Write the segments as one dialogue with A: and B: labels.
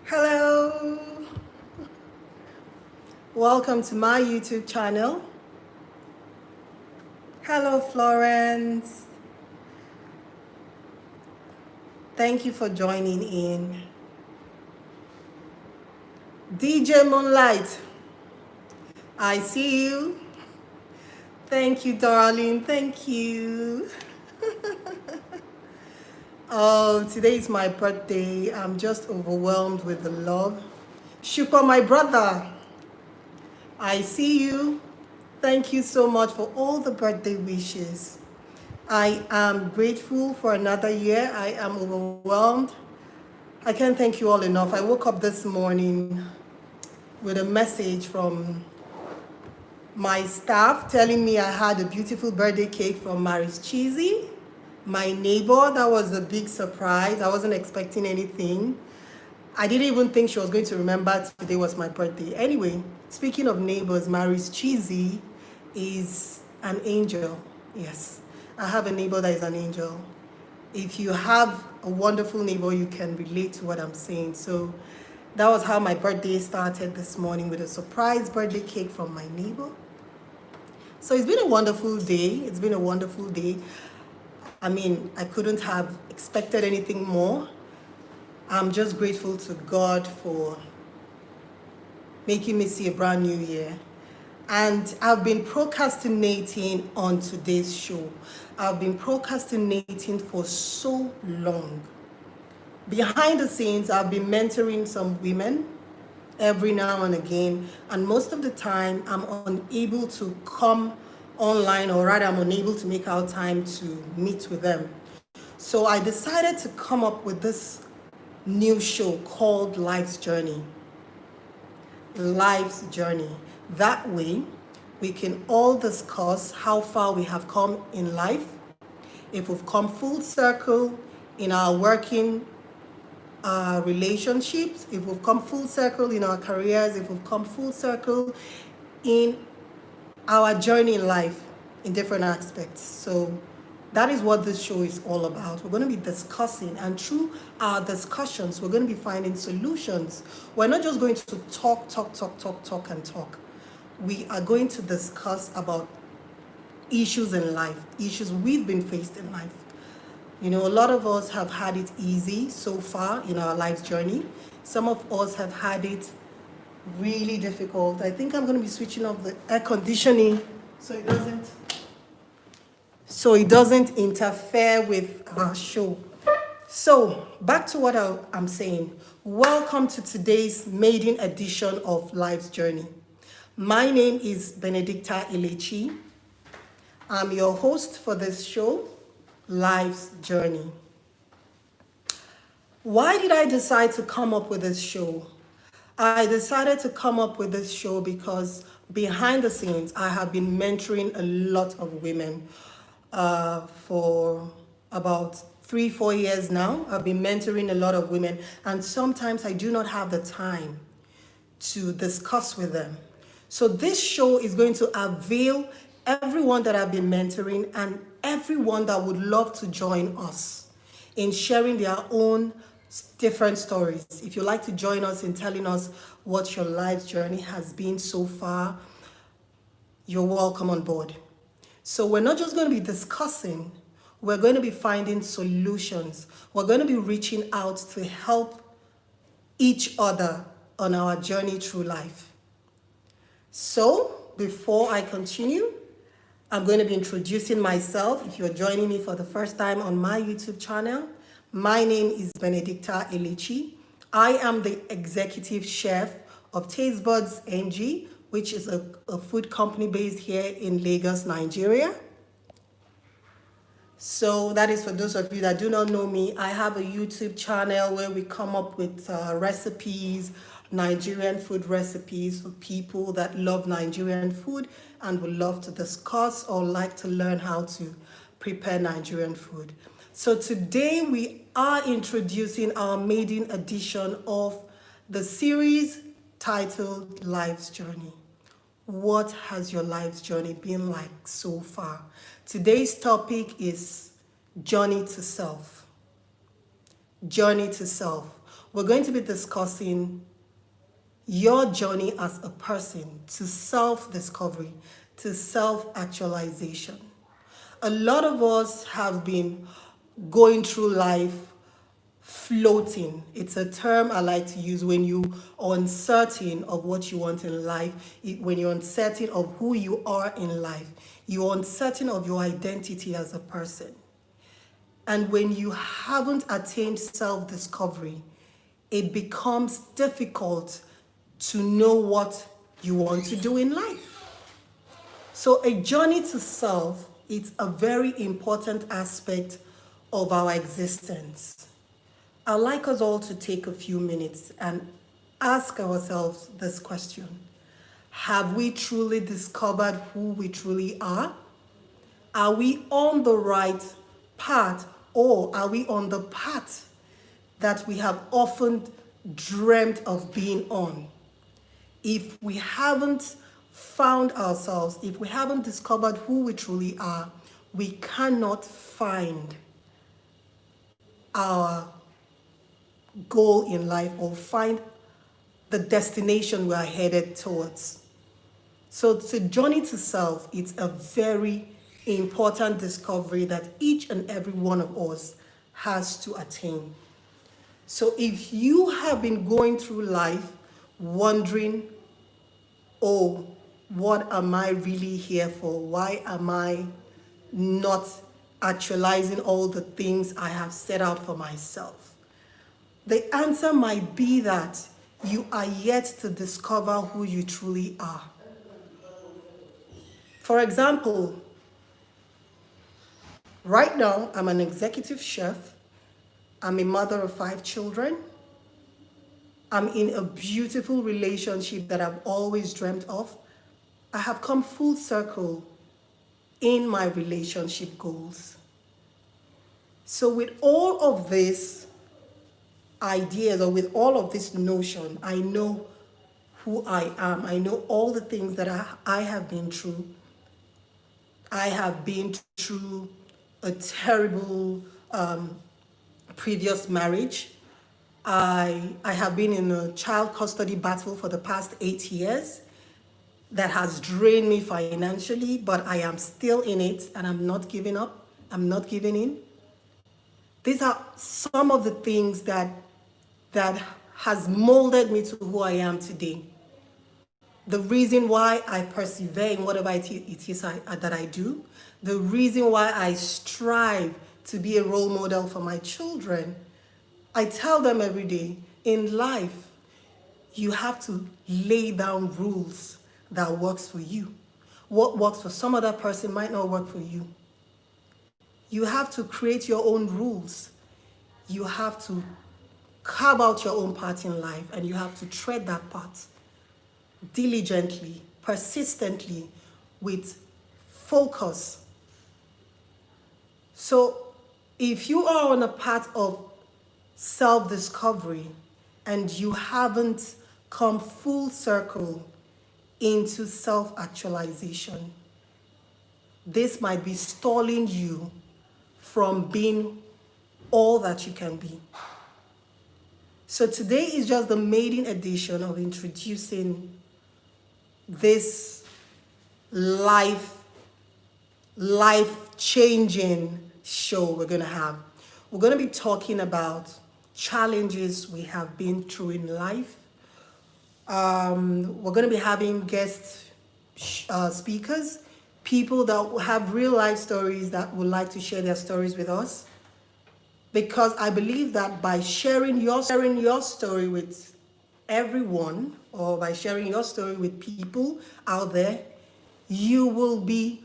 A: Hello, welcome to my YouTube channel. Hello, Florence. Thank you for joining in. DJ Moonlight, I see you. Thank you, darling. Thank you. Oh, today is my birthday. I'm just overwhelmed with the love. Shupa, my brother, I see you. Thank you so much for all the birthday wishes. I am grateful for another year. I am overwhelmed. I can't thank you all enough. I woke up this morning with a message from my staff telling me I had a beautiful birthday cake from Maris Cheesy, my neighbor. That was a big surprise. I wasn't expecting anything. I didn't even think she was going to remember today was my birthday. Anyway, speaking of neighbors, Maris Cheesy is an angel. Yes, I have a neighbor that is an angel. If you have a wonderful neighbor, you can relate to what I'm saying. So that was how my birthday started this morning, with a surprise birthday cake from my neighbor. So it's been a wonderful day. It's been a wonderful day. I mean, I couldn't have expected anything more. I'm just grateful to God for making me see a brand new year. And I've been procrastinating on today's show. I've been procrastinating for so long. Behind the scenes, I've been mentoring some women every now and again, and most of the time I'm unable to come online, or rather I'm unable to make out time to meet with them. So I decided to come up with this new show called Life's Journey. Life's Journey. That way we can all discuss how far we have come in life, if we've come full circle in our working relationships, if we've come full circle in our careers, if we've come full circle in our journey in life in different aspects. So that is what this show is all about. We're going to be discussing, and through our discussions, we're going to be finding solutions. We're not just going to talk. We are going to discuss about issues in life, issues we've been faced in life. You know, a lot of us have had it easy so far in our life's journey. Some of us have had it really difficult. I think I'm going to be switching off the air conditioning so it doesn't interfere with our show. So back to what I'm saying. Welcome to today's maiden edition of Life's Journey. My name is Benedicta Elechi. I'm your host for this show, Life's Journey. Why did I decide to come up with this show? I decided to come up with this show because behind the scenes, I have been mentoring a lot of women for about 3-4 years now. I've been mentoring a lot of women, and sometimes I do not have the time to discuss with them. So this show is going to avail everyone that I've been mentoring and everyone that would love to join us in sharing their own different stories. If you'd like to join us in telling us what your life's journey has been so far, you're welcome on board. So we're not just going to be discussing, we're going to be finding solutions. We're going to be reaching out to help each other on our journey through life. So before I continue, I'm going to be introducing myself. If you're joining me for the first time on my YouTube channel, my name is Benedicta Elechi. I am the executive chef of Tastebudz NG, which is a food company based here in Lagos, Nigeria. So that is for those of you that do not know me. I have a YouTube channel where we come up with recipes, Nigerian food recipes for people that love Nigerian food and would love to discuss or like to learn how to prepare Nigerian food. So today we are introducing our maiden edition of the series titled Life's Journey. What has your life's journey been like so far? Today's topic is journey to self. Journey to self. We're going to be discussing your journey as a person to self-discovery, to self-actualization. A lot of us have been going through life floating. It's a term I like to use when you are uncertain of what you want in life, when you're uncertain of who you are in life, you're uncertain of your identity as a person. And when you haven't attained self-discovery, it becomes difficult to know what you want to do in life. So a journey to self is a very important aspect of our existence. I'd like us all to take a few minutes and ask ourselves this question. Have we truly discovered who we truly are? Are we on the right path, or are we on the path that we have often dreamt of being on? If we haven't found ourselves, if we haven't discovered who we truly are, we cannot find our goal in life or find the destination we are headed towards. So the journey to self is a very important discovery that each and every one of us has to attain. So if you have been going through life wondering, oh, what am I really here for? Why am I not actualizing all the things I have set out for myself? The answer might be that you are yet to discover who you truly are. For example, right now, I'm an executive chef. I'm a mother of 5 children. I'm in a beautiful relationship that I've always dreamt of. I have come full circle in my relationship goals. So with all of this ideas, or with all of this notion, I know who I am. I know all the things that I have been through. I have been through a terrible previous marriage. I have been in a child custody battle for the past 8 years that has drained me financially, but I am still in it and I'm not giving up. I'm not giving in. These are some of the things that has molded me to who I am today. The reason why I persevere in whatever it is that I do, the reason why I strive to be a role model for my children. I tell them every day, in life, you have to lay down rules that works for you. What works for some other person might not work for you. You have to create your own rules. You have to carve out your own path in life, and you have to tread that path diligently, persistently, with focus. So if you are on a path of self-discovery and you haven't come full circle into self-actualization, this might be stalling you from being all that you can be. So today is just the maiden edition of introducing this life-changing show we're going to have. We're going to be talking about challenges we have been through in life. We're going to be having guest speakers, people that have real life stories that would like to share their stories with us. Because I believe that by sharing your story with everyone, or by sharing your story with people out there, you will be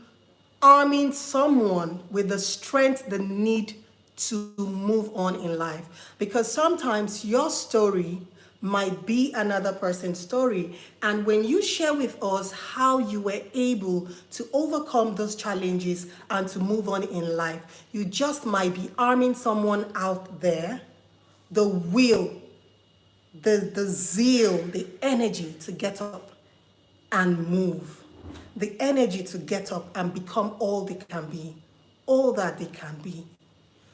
A: arming someone with the strength they need to move on in life. Because sometimes your story might be another person's story. And when you share with us how you were able to overcome those challenges and to move on in life, you just might be arming someone out there the will, the zeal, the energy to get up and move, the energy to get up and become all they can be, all that they can be.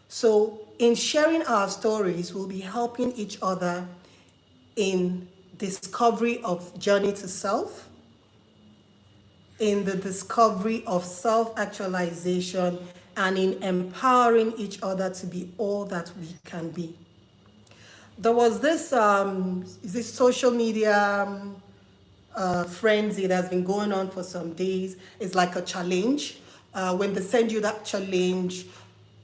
A: So in sharing our stories, we'll be helping each other in discovery of journey to self, in the discovery of self-actualization, and in empowering each other to be all that we can be. There was this social media frenzy that's been going on for some days. It's like a challenge. When they send you that challenge,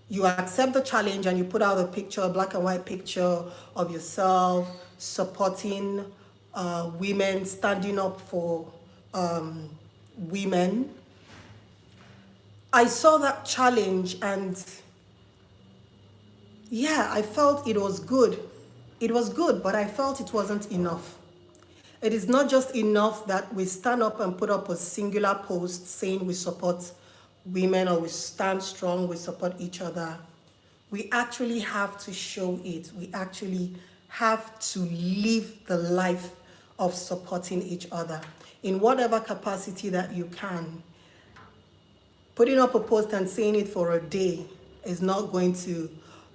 A: you accept the challenge and you put out a picture, a black and white picture of yourself supporting women, standing up for women. I saw that challenge and yeah, I felt it was good. It was good, but I felt it wasn't enough. It is not just enough that we stand up and put up a singular post saying we support women or we stand strong, we support each other. We actually have to show it. We actually have to live the life of supporting each other in whatever capacity that you can. Putting up a post and saying it for a day is not going to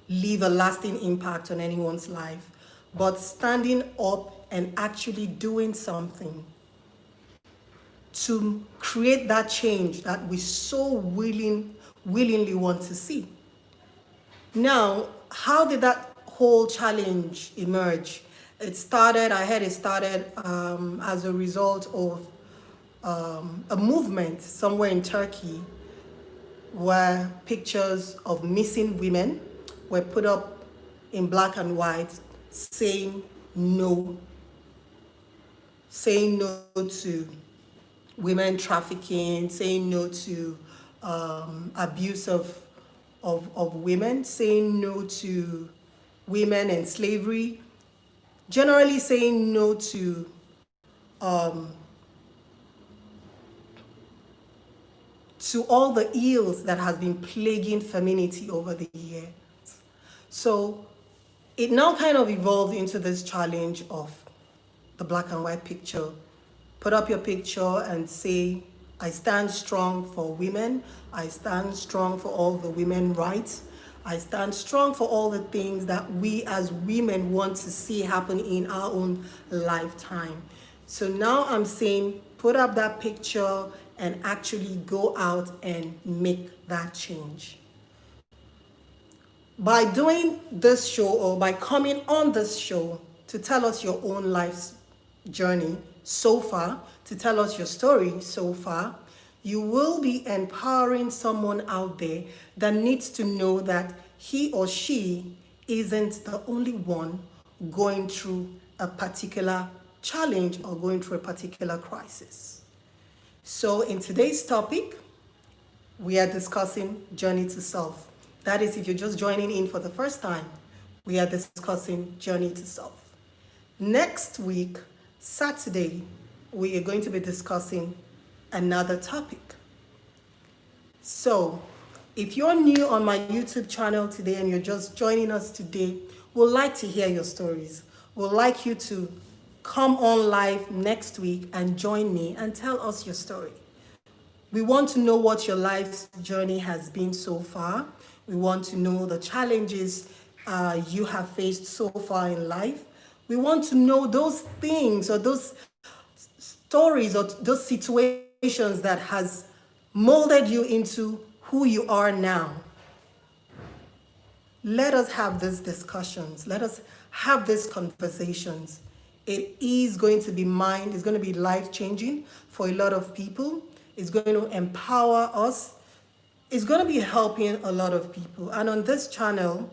A: leave a lasting impact on anyone's life. But standing up and actually doing something to create that change that we so willingly want to see. Now, how did that whole challenge emerge? I heard it started as a result of a movement somewhere in Turkey where pictures of missing women were put up in black and white saying no to women trafficking, saying no to abuse of women, saying no to women and slavery, generally saying no to all the ills that has been plaguing femininity over the years. So it now kind of evolved into this challenge of the black and white picture. Put up your picture and say, I stand strong for women. I stand strong for all the women rights. I stand strong for all the things that we as women want to see happen in our own lifetime. So now I'm saying, put up that picture and actually go out and make that change. By doing this show or by coming on this show to tell us your own life's journey so far, to tell us your story so far, you will be empowering someone out there that needs to know that he or she isn't the only one going through a particular challenge or going through a particular crisis. So in today's topic, we are discussing journey to self. That is, if you're just joining in for the first time, we are discussing journey to self. Next week, Saturday, we are going to be discussing another topic. So, if you're new on my YouTube channel today and you're just joining us today, we'd like to hear your stories. We'd like you to come on live next week and join me and tell us your story. We want to know what your life's journey has been so far. We want to know the challenges you have faced so far in life. We want to know those things or those stories or those situations that has molded you into who you are now. Let us have these discussions. Let us have these conversations. It is going to be it's going to be life-changing for a lot of people. It's going to empower us. It's going to be helping a lot of people. And on this channel,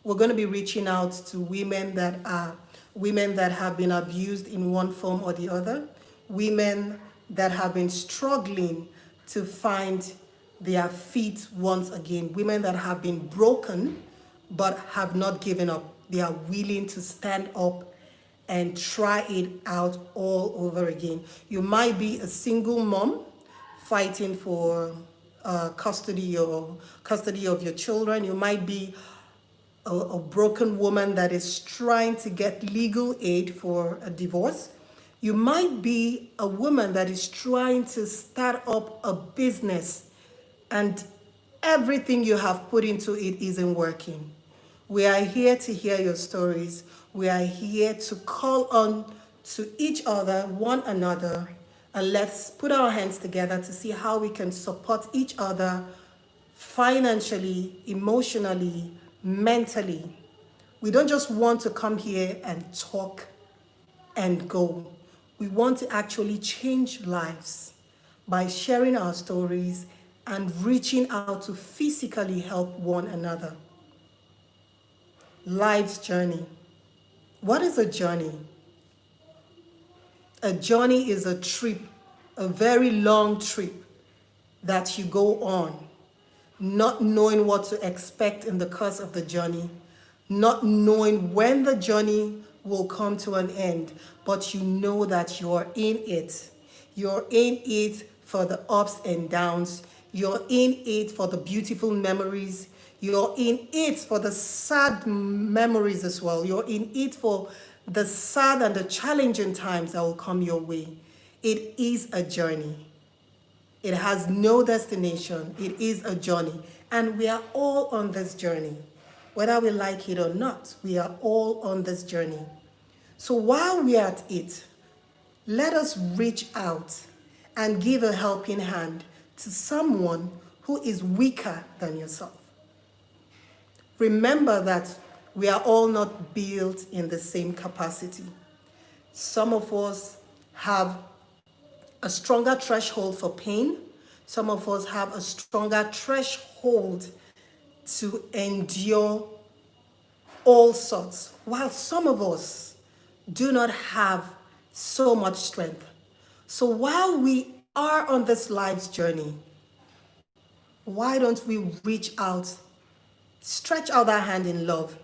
A: we're going to be reaching out to women that have been abused in one form or the other, women that have been struggling to find their feet once again, women that have been broken but have not given up. They are willing to stand up and try it out all over again. You might be a single mom fighting for custody of your children. You might be a broken woman that is trying to get legal aid for a divorce. You might be a woman that is trying to start up a business and everything you have put into it isn't working. We are here to hear your stories. We are here to call on to each other, one another, and let's put our hands together to see how we can support each other financially, emotionally, mentally. We don't just want to come here and talk and go. We want to actually change lives by sharing our stories and reaching out to physically help one another. Life's journey. What is a journey? A journey is a trip, a very long trip that you go on, not knowing what to expect in the course of the journey, not knowing when the journey will come to an end, but you know that you're in it. You're in it for the ups and downs. You're in it for the beautiful memories. You're in it for the sad memories as well. You're in it for the sad and the challenging times that will come your way. It is a journey. It has no destination. It is a journey. And we are all on this journey. Whether we like it or not, we are all on this journey. So while we are at it, let us reach out and give a helping hand to someone who is weaker than yourself. Remember that we are all not built in the same capacity. Some of us have a stronger threshold for pain. Some of us have a stronger threshold to endure all sorts, while some of us do not have so much strength. So while we are on this life's journey, why don't we reach out, stretch out our hand in love,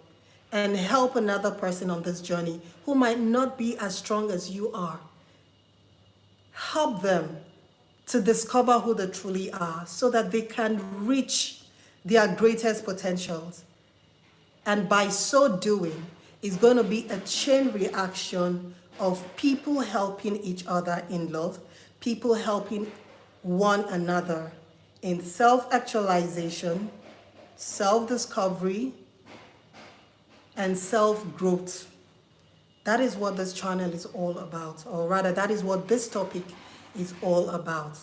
A: and help another person on this journey who might not be as strong as you are? Help them to discover who they truly are so that they can reach their greatest potentials. And by so doing, it's going to be a chain reaction of people helping each other in love, people helping one another in self-actualization, self-discovery, and self-growth. That is what this channel is all about, or rather, that is what this topic is all about.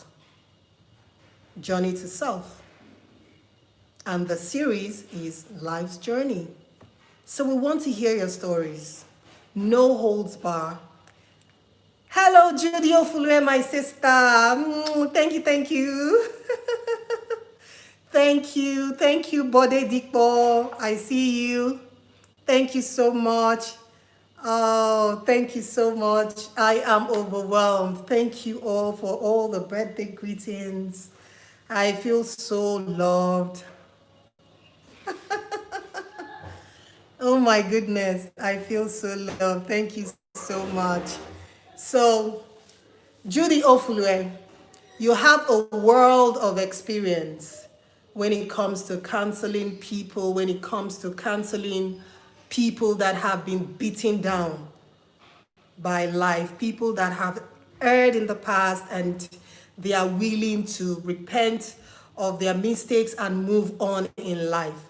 A: Journey to self. And the series is Life's Journey. So we want to hear your stories. No holds bar. Hello, Judy Ofulwe, my sister. Thank you, thank you. Thank you, Bode Dikbo. I see you. Thank you so much. Oh, thank you so much. I am overwhelmed. Thank you all for all the birthday greetings. I feel so loved. Oh my goodness, I feel so loved. Thank you so much. So, Judy Ofulwe, you have a world of experience when it comes to counseling people, when it comes to counseling people that have been beaten down by life, people that have erred in the past and they are willing to repent of their mistakes and move on in life.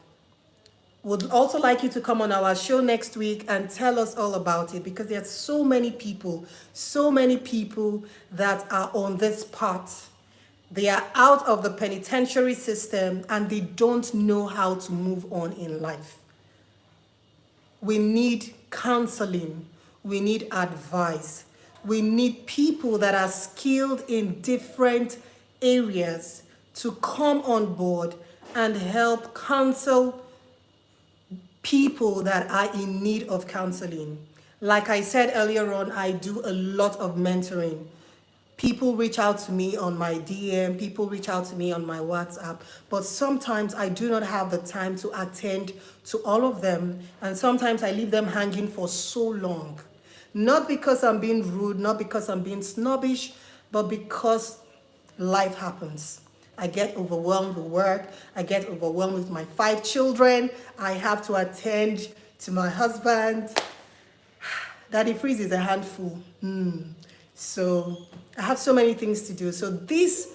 A: Would also like you to come on our show next week and tell us all about it, because there's so many people that are on this path. They are out of the penitentiary system and they don't know how to move on in life. We need counseling. We need advice. We need people that are skilled in different areas to come on board and help counsel people that are in need of counseling. Like I said earlier on, I do a lot of mentoring. People reach out to me on my DM, people reach out to me on my WhatsApp, but sometimes I do not have the time to attend to all of them, and sometimes I leave them hanging for so long. Not because I'm being rude, not because I'm being snobbish, but because life happens. I get overwhelmed with work. I get overwhelmed with my 5 children. I have to attend to my husband. Daddy Freeze is a handful. So I have so many things to do. So this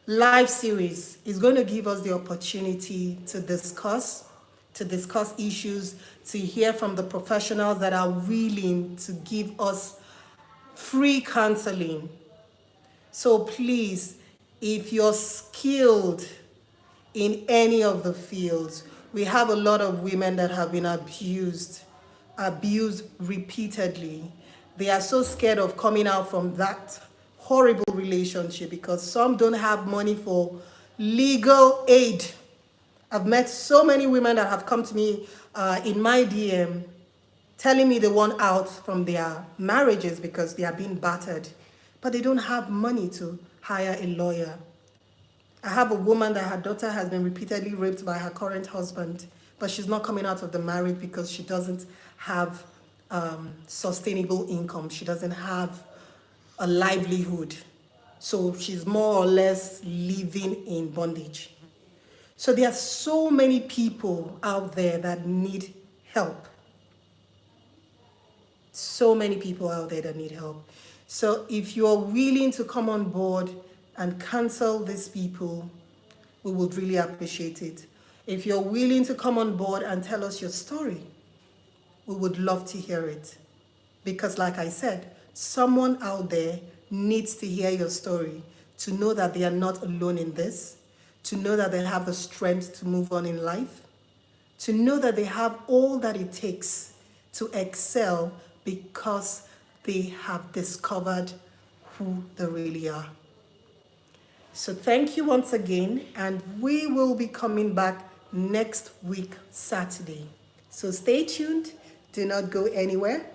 A: live series is going to give us the opportunity to discuss issues, to hear from the professionals that are willing to give us free counseling. So please, if you're skilled in any of the fields, we have a lot of women that have been abused repeatedly. They are so scared of coming out from that horrible relationship because some don't have money for legal aid. I've met so many women that have come to me in my DM telling me they want out from their marriages because they are being battered, but they don't have money to hire a lawyer. I have a woman that her daughter has been repeatedly raped by her current husband, but she's not coming out of the marriage because she doesn't have sustainable income. She doesn't have a livelihood. So she's more or less living in bondage. So there are so many people out there that need help. So many people out there that need help. So if you're willing to come on board and counsel these people, we would really appreciate it. If you're willing to come on board and tell us your story, we would love to hear it. Because like I said, someone out there needs to hear your story, to know that they are not alone in this, to know that they have the strength to move on in life, to know that they have all that it takes to excel because they have discovered who they really are. So thank you once again, and we will be coming back next week, Saturday. So stay tuned, do not go anywhere.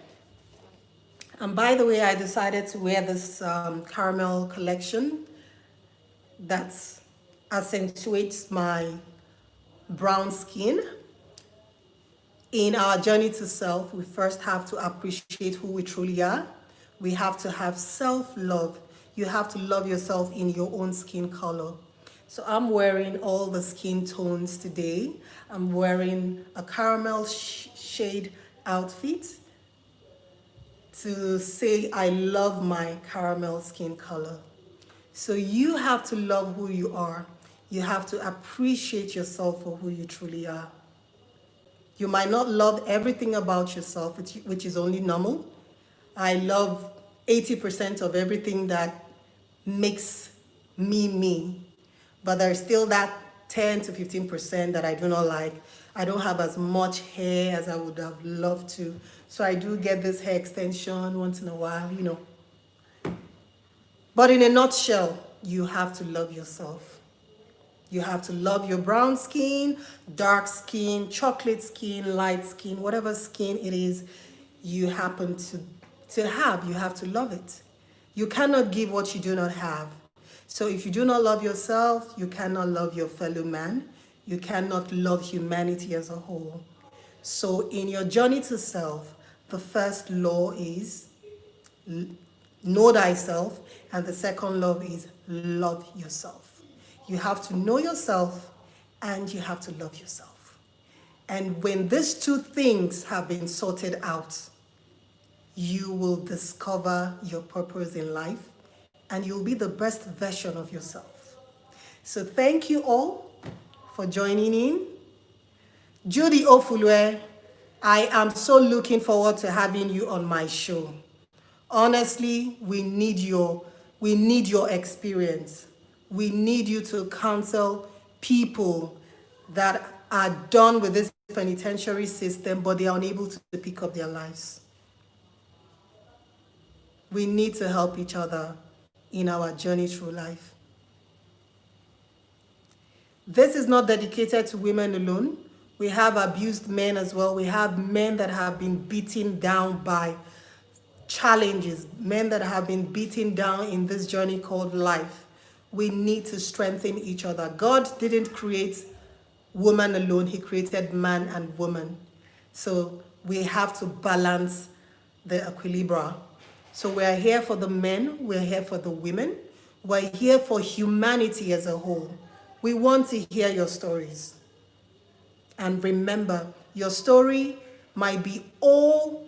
A: And by the way, I decided to wear this caramel collection that accentuates my brown skin. In our journey to self, we first have to appreciate who we truly are. We have to have self-love. You have to love yourself in your own skin color. So I'm wearing all the skin tones today. I'm wearing a caramel shade outfit to say I love my caramel skin color. So you have to love who you are. You have to appreciate yourself for who you truly are. You might not love everything about yourself, which is only normal. I love 80% of everything that makes me me, but there's still that 10 to 15% that I do not like. I don't have as much hair as I would have loved to, so I do get this hair extension once in a while, you know. But in a nutshell, you have to love yourself. You have to love your brown skin, dark skin, chocolate skin, light skin, whatever skin it is you happen to have. You have to love it. You cannot give what you do not have. So if you do not love yourself, you cannot love your fellow man. You cannot love humanity as a whole. So in your journey to self, the first law is know thyself, and the second law is love yourself. You have to know yourself and you have to love yourself. And when these two things have been sorted out, you will discover your purpose in life and you'll be the best version of yourself. So thank you all for joining in. Judy Ofulwe, I am so looking forward to having you on my show. Honestly, we need your experience. We need you to counsel people that are done with this penitentiary system, but they are unable to pick up their lives. We need to help each other in our journey through life. This is not dedicated to women alone. We have abused men as well. We have men that have been beaten down by challenges, men that have been beaten down in this journey called life. We need to strengthen each other. God didn't create woman alone. He created man and woman. So we have to balance the equilibrium. So we're here for the men. We're here for the women. We're here for humanity as a whole. We want to hear your stories. And remember, your story might be all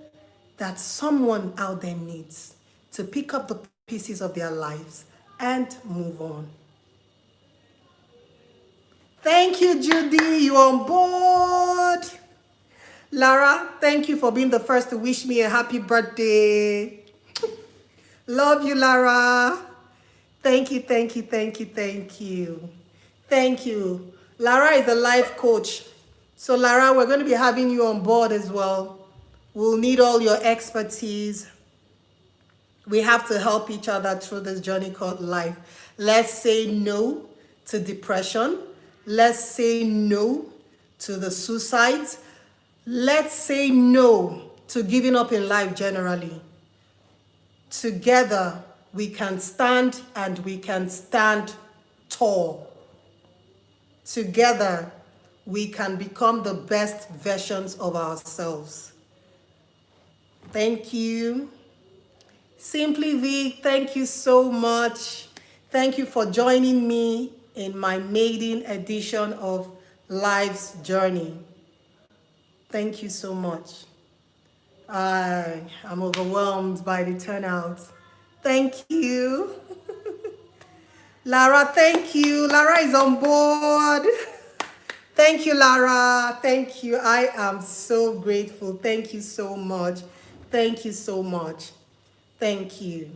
A: that someone out there needs to pick up the pieces of their lives and move on. Thank you, Judy. You on board? Lara, thank you for being the first to wish me a happy birthday. Love you, Lara. Thank you, thank you, thank you, thank you. Thank you. Lara is a life coach. So, Lara, we're going to be having you on board as well. We'll need all your expertise. We have to help each other through this journey called life. Let's say no to depression. Let's say no to the suicides. Let's say no to giving up in life generally. Together, we can stand and we can stand tall. Together, we can become the best versions of ourselves. Thank you. Simply V, thank you so much. Thank you for joining me in my maiden edition of Life's Journey. Thank you so much. I'm overwhelmed by the turnout. Thank you. Lara, thank you. Lara is on board. Thank you, Lara. Thank you. I am so grateful. Thank you so much. Thank you so much. Thank you.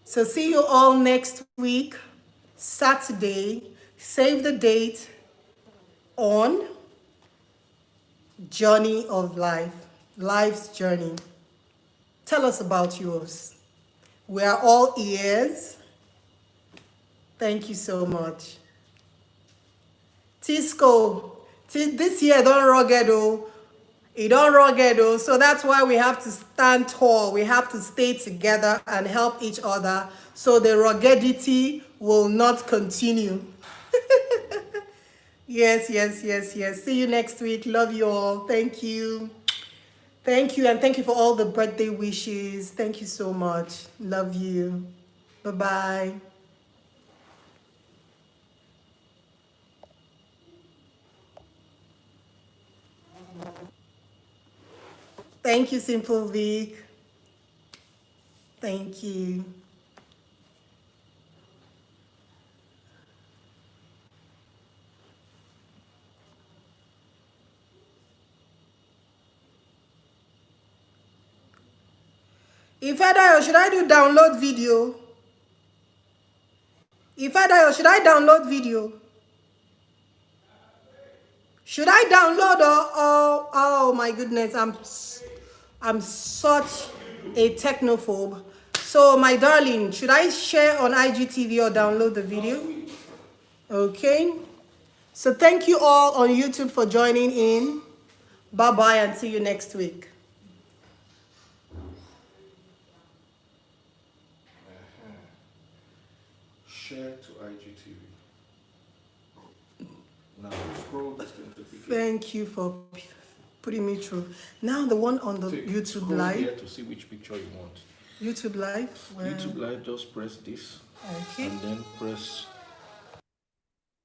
A: So see you all next week, Saturday. Save the date on Journey of Life, Life's Journey. Tell us about yours. We are all ears. Thank you so much. Tisco, this year don't rugged oh. It don't rugged oh. So that's why we have to stand tall. We have to stay together and help each other so the ruggedity will not continue. Yes, yes, yes, yes. See you next week. Love you all. Thank you. Thank you, and thank you for all the birthday wishes. Thank you so much. Love you. Bye-bye. Thank you, Simple Vic. Thank you. Ifedayo, should I do download video? Ifedayo, should I download video? Should I download or oh my goodness, I'm such a technophobe. So my darling, should I share on IGTV or download the video? Okay. So thank you all on YouTube for joining in. Bye-bye and see you next week.
B: Share to IGTV. Now scroll this thing to begin.
A: Thank you for putting me through. Now the one on the YouTube
B: Scroll
A: Live.
B: here to see which picture you want.
A: YouTube Live.
B: YouTube Live, just press this.
A: Okay.
B: And then press